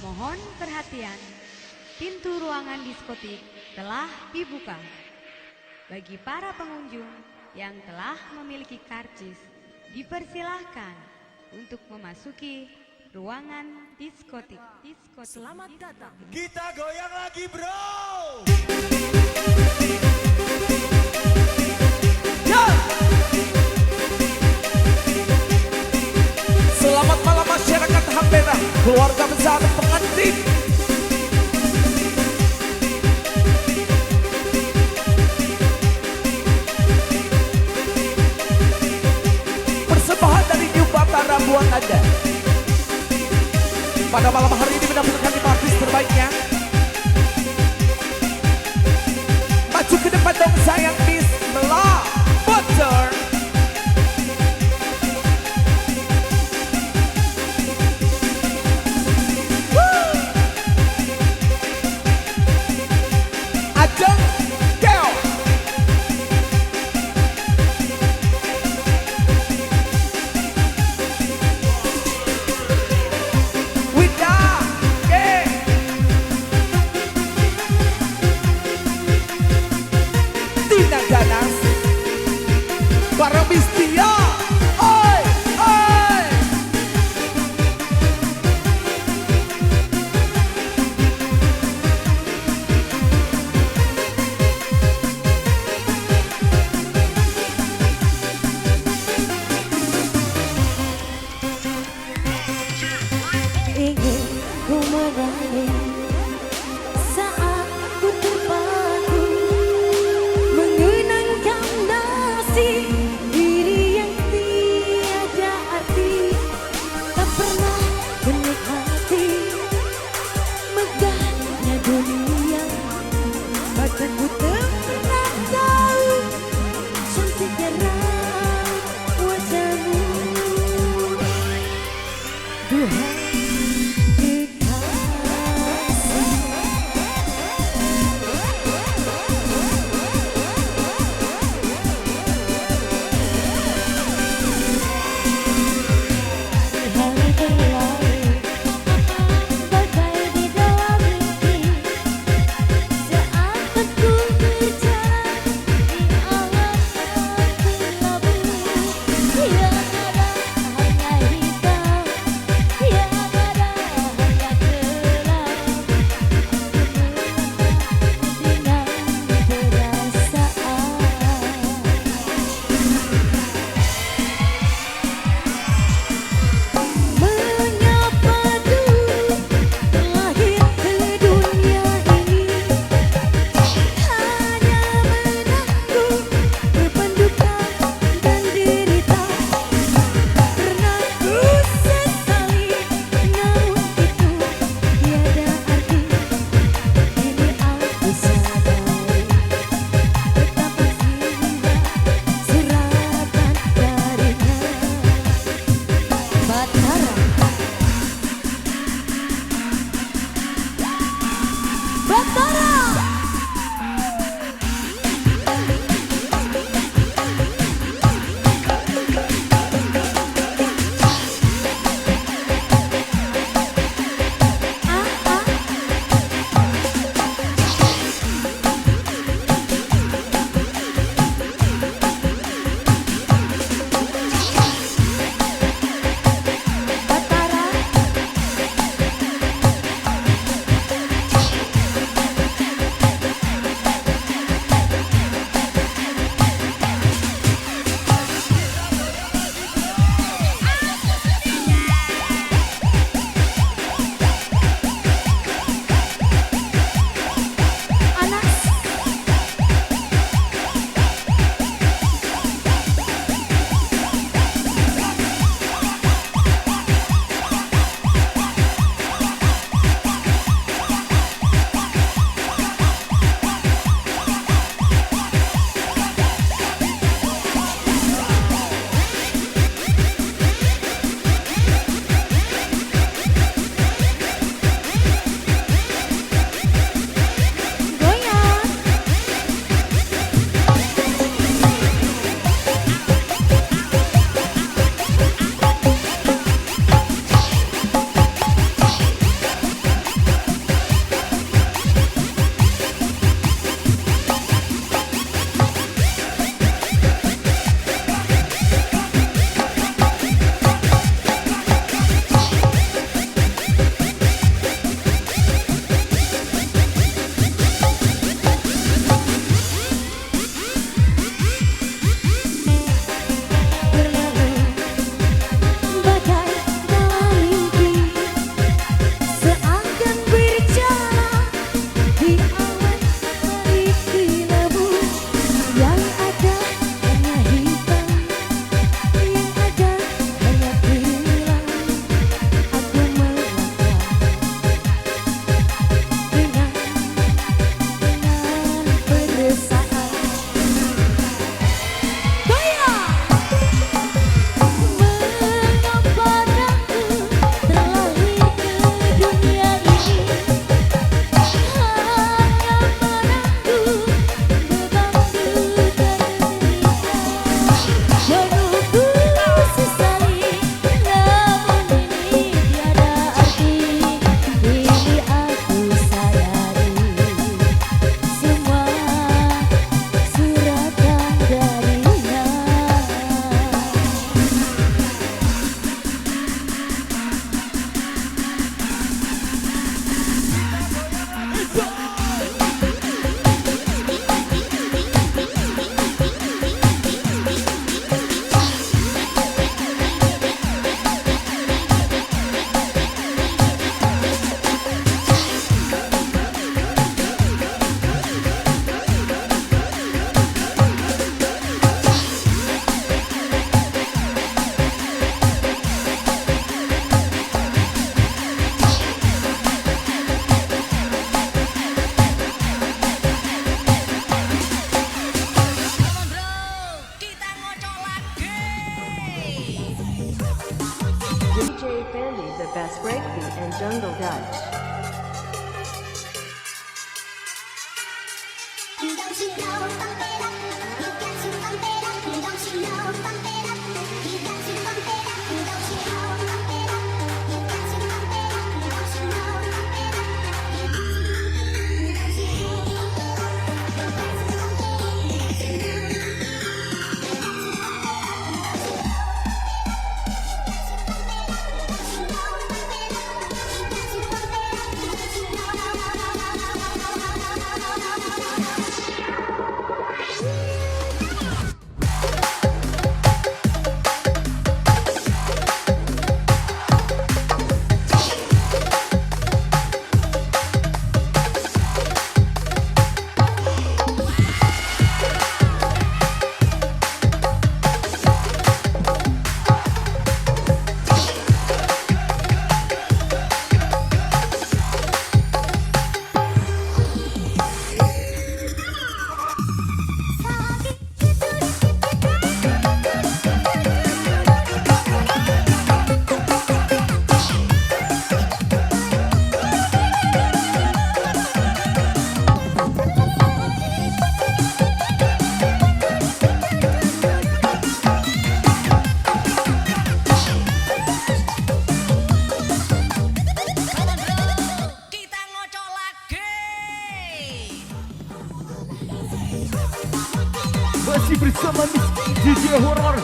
Mohon perhatian, pintu ruangan diskotik telah dibuka. Bagi para pengunjung yang telah memiliki karcis, dipersilahkan untuk memasuki ruangan diskotik. Selamat datang. Kita goyang lagi, bro. Ya. Selamat malam masyarakat Hambera, keluarga besar pengantin. Persembahan dari New Batara buat Anda. Pada malam hari ini menampilkan 5 artis terbaiknya. Maju ke depan dong sayang, Bismillah. Butter. Ajeng, go. Wida, ge. Tina Ganas, bareng Bistia. Oi, oi. Ingin ku meraih saat ku terpaku mengenangkan nasib diri yang tiada arti, tak pernah menikmati megahnya dunia. Bahkan ku pernah tahu cantiknya raut wajahmu. Duhai Yang ada hanya hitam, yang ada Sandy, the best breakbeat and jungle Dutch. Masih bersama DJ Horror.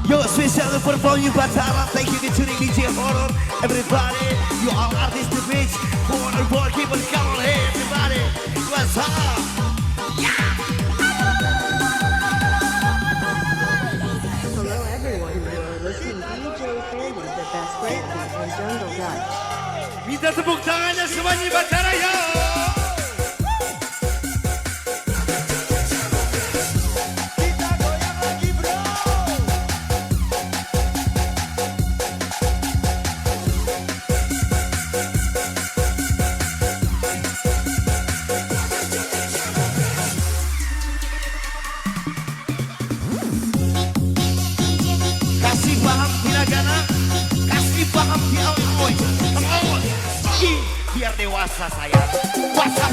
Yo, special perform you Batara. Thank you for tuning DJ Horror. Everybody, you all artists the beach. Horror boy, keep on coming. Hey, everybody, what's up? Hello everyone, you're listening to DJ Sandy, the best breakbeat and jungle Dutch. Minta tepuk tangannya semuanya Batara yo. Kita goyang lagi bro. Kasih paham hiragana, kasih paham di aoi. Biar dewasa sayang. Wasa